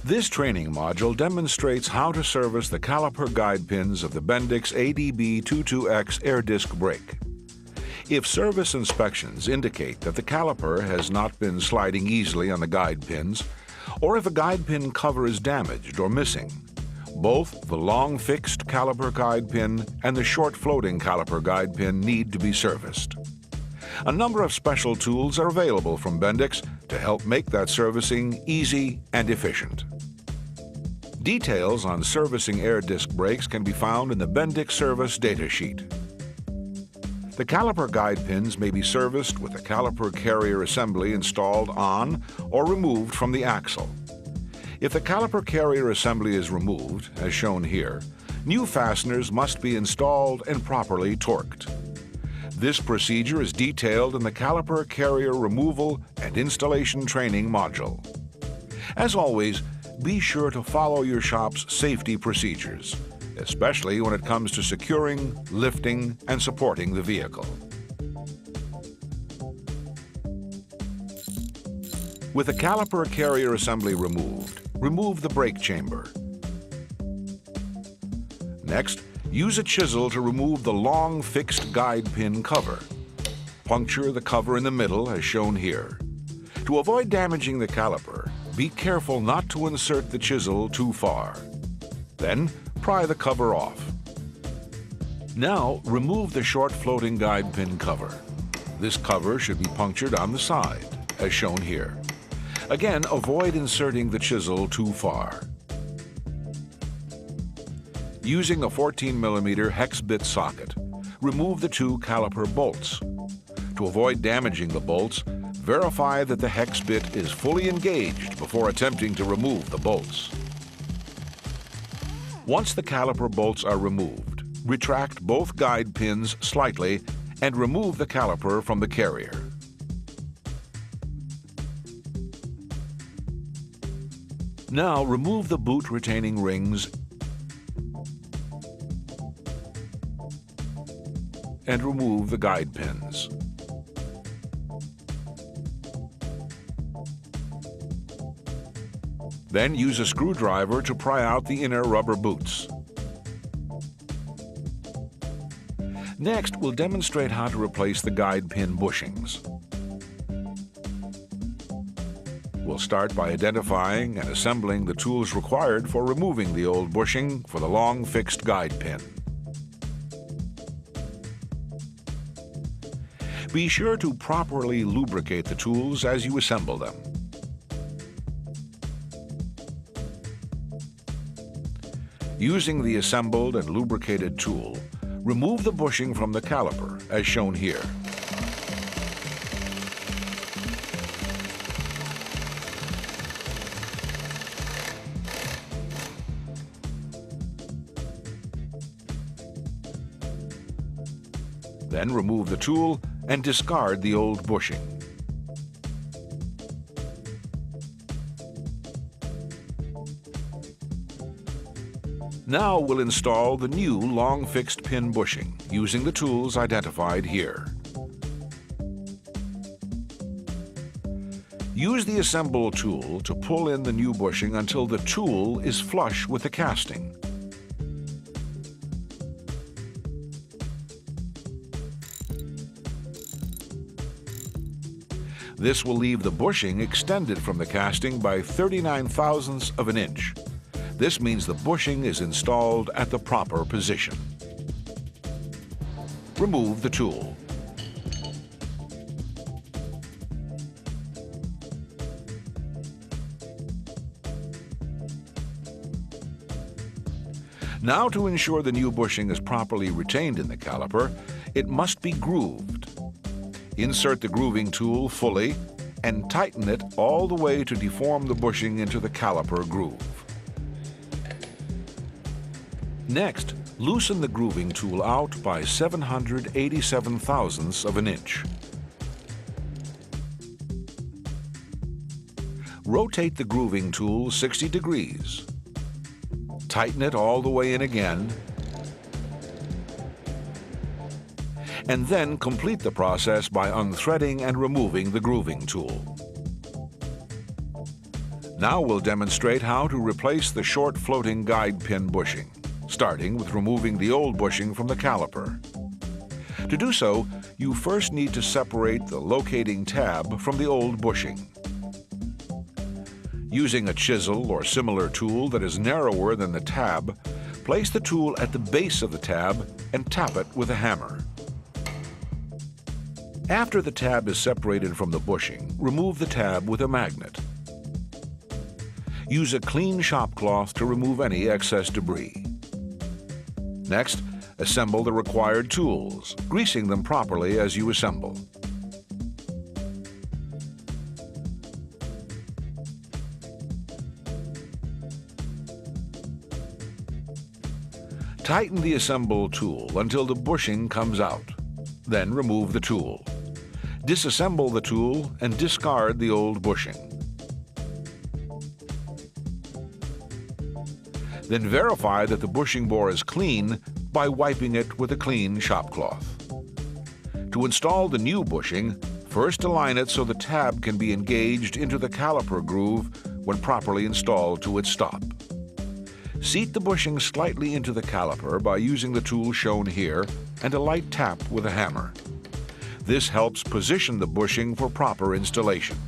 This training module demonstrates how to service the caliper guide pins of the Bendix ADB22X air disc brake. If service inspections indicate that the caliper has not been sliding easily on the guide pins, or if a guide pin cover is damaged or missing, both the long fixed caliper guide pin and the short floating caliper guide pin need to be serviced. A number of special tools are available from Bendix to help make that servicing easy and efficient. Details on servicing air disc brakes can be found in the Bendix service data sheet. The caliper guide pins may be serviced with a caliper carrier assembly installed on or removed from the axle. If the caliper carrier assembly is removed, as shown here, new fasteners must be installed and properly torqued. This procedure is detailed in the caliper carrier removal and installation training module. As always, be sure to follow your shop's safety procedures, especially when it comes to securing, lifting, and supporting the vehicle. With the caliper carrier assembly removed, remove the brake chamber. Next, use a chisel to remove the long fixed guide pin cover. Puncture the cover in the middle as shown here. To avoid damaging the caliper, be careful not to insert the chisel too far. Then, pry the cover off. Now, remove the short floating guide pin cover. This cover should be punctured on the side, as shown here. Again, avoid inserting the chisel too far. Using a 14mm hex bit socket, remove the two caliper bolts. To avoid damaging the bolts, verify that the hex bit is fully engaged before attempting to remove the bolts. Once the caliper bolts are removed, retract both guide pins slightly and remove the caliper from the carrier. Now remove the boot retaining rings and remove the guide pins. Then use a screwdriver to pry out the inner rubber boots. Next, we'll demonstrate how to replace the guide pin bushings. We'll start by identifying and assembling the tools required for removing the old bushing for the long fixed guide pin. Be sure to properly lubricate the tools as you assemble them. Using the assembled and lubricated tool, remove the bushing from the caliper, as shown here. Then remove the tool and discard the old bushing. Now we'll install the new long fixed pin bushing using the tools identified here. Use the assemble tool to pull in the new bushing until the tool is flush with the casting. This will leave the bushing extended from the casting by 39 thousandths of an inch. This means the bushing is installed at the proper position. Remove the tool. Now, to ensure the new bushing is properly retained in the caliper, it must be grooved. Insert the grooving tool fully and tighten it all the way to deform the bushing into the caliper groove. Next, loosen the grooving tool out by 787 thousandths of an inch. Rotate the grooving tool 60 degrees. Tighten it all the way in again, and then complete the process by unthreading and removing the grooving tool. Now we'll demonstrate how to replace the short floating guide pin bushing, starting with removing the old bushing from the caliper. To do so, you first need to separate the locating tab from the old bushing. Using a chisel or similar tool that is narrower than the tab, place the tool at the base of the tab and tap it with a hammer. After the tab is separated from the bushing, remove the tab with a magnet. Use a clean shop cloth to remove any excess debris. Next, assemble the required tools, greasing them properly as you assemble. Tighten the assembled tool until the bushing comes out. Then remove the tool. Disassemble the tool and discard the old bushing. Then verify that the bushing bore is clean by wiping it with a clean shop cloth. To install the new bushing, first align it so the tab can be engaged into the caliper groove when properly installed to its stop. Seat the bushing slightly into the caliper by using the tool shown here and a light tap with a hammer. This helps position the bushing for proper installation.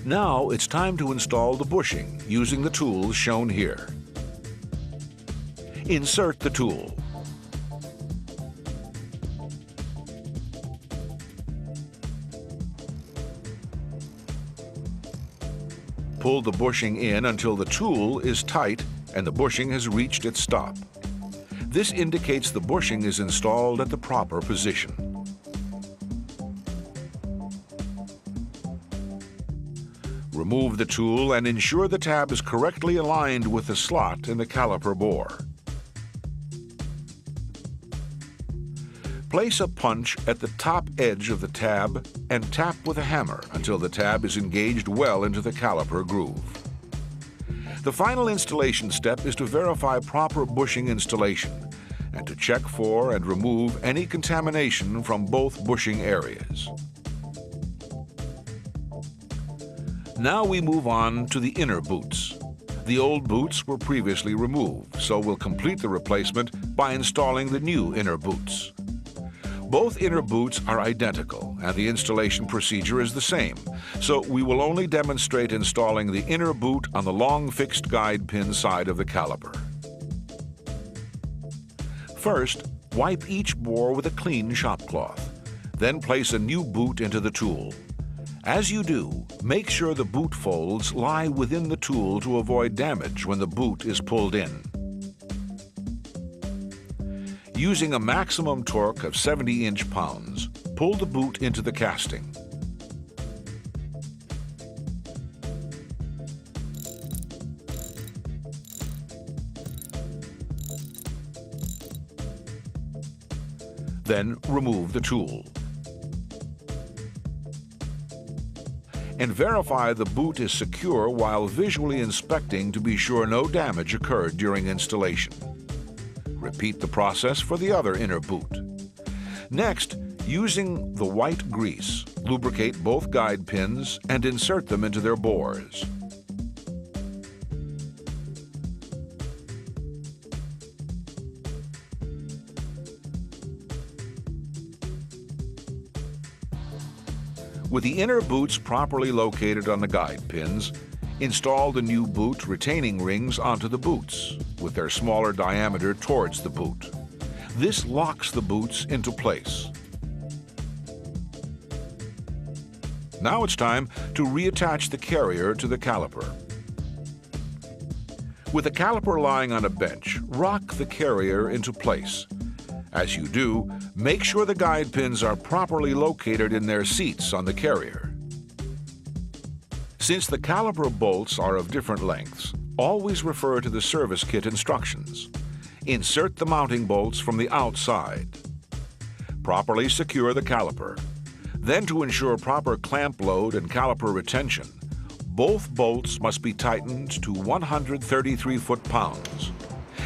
Now it's time to install the bushing using the tools shown here. Insert the tool. Pull the bushing in until the tool is tight and the bushing has reached its stop. This indicates the bushing is installed at the proper position. Remove the tool and ensure the tab is correctly aligned with the slot in the caliper bore. Place a punch at the top edge of the tab and tap with a hammer until the tab is engaged well into the caliper groove. The final installation step is to verify proper bushing installation and to check for and remove any contamination from both bushing areas. Now we move on to the inner boots. The old boots were previously removed, so we'll complete the replacement by installing the new inner boots. Both inner boots are identical and the installation procedure is the same, so we will only demonstrate installing the inner boot on the long fixed guide pin side of the caliper. First, wipe each bore with a clean shop cloth. Then place a new boot into the tool. As you do, make sure the boot folds lie within the tool to avoid damage when the boot is pulled in. Using a maximum torque of 70 inch-pounds, pull the boot into the casting. Then remove the tool. And verify the boot is secure while visually inspecting to be sure no damage occurred during installation. Repeat the process for the other inner boot. Next, using the white grease, lubricate both guide pins and insert them into their bores. With the inner boots properly located on the guide pins, install the new boot retaining rings onto the boots, with their smaller diameter towards the boot. This locks the boots into place. Now it's time to reattach the carrier to the caliper. With the caliper lying on a bench, rock the carrier into place. As you do, make sure the guide pins are properly located in their seats on the carrier. Since the caliper bolts are of different lengths, always refer to the service kit instructions. Insert the mounting bolts from the outside. Properly secure the caliper. Then, to ensure proper clamp load and caliper retention, both bolts must be tightened to 133 foot-pounds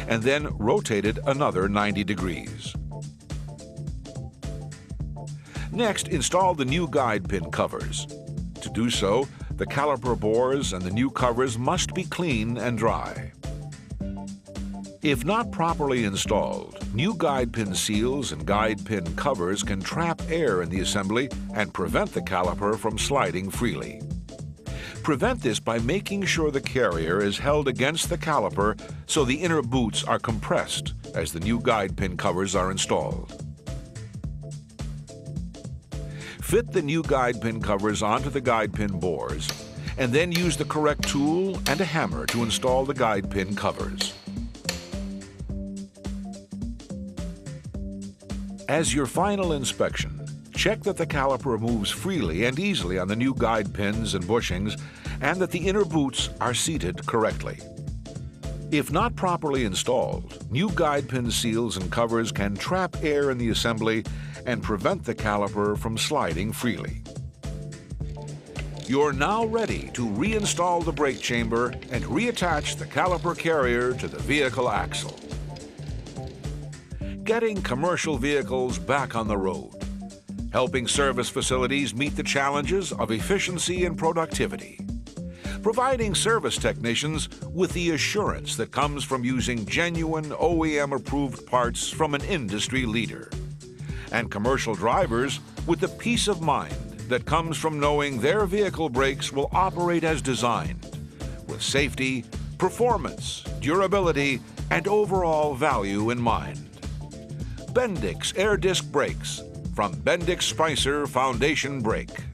and then rotated another 90 degrees. Next, install the new guide pin covers. To do so, the caliper bores and the new covers must be clean and dry. If not properly installed, new guide pin seals and guide pin covers can trap air in the assembly and prevent the caliper from sliding freely. Prevent this by making sure the carrier is held against the caliper so the inner boots are compressed as the new guide pin covers are installed. Fit the new guide pin covers onto the guide pin bores and then use the correct tool and a hammer to install the guide pin covers. As your final inspection, check that the caliper moves freely and easily on the new guide pins and bushings and that the inner boots are seated correctly. If not properly installed, new guide pin seals and covers can trap air in the assembly and prevent the caliper from sliding freely. You're now ready to reinstall the brake chamber and reattach the caliper carrier to the vehicle axle. Getting commercial vehicles back on the road, helping service facilities meet the challenges of efficiency and productivity, providing service technicians with the assurance that comes from using genuine OEM-approved parts from an industry leader, and commercial drivers with the peace of mind that comes from knowing their vehicle brakes will operate as designed, with safety, performance, durability, and overall value in mind. Bendix Air Disc Brakes from Bendix Spicer Foundation Brake.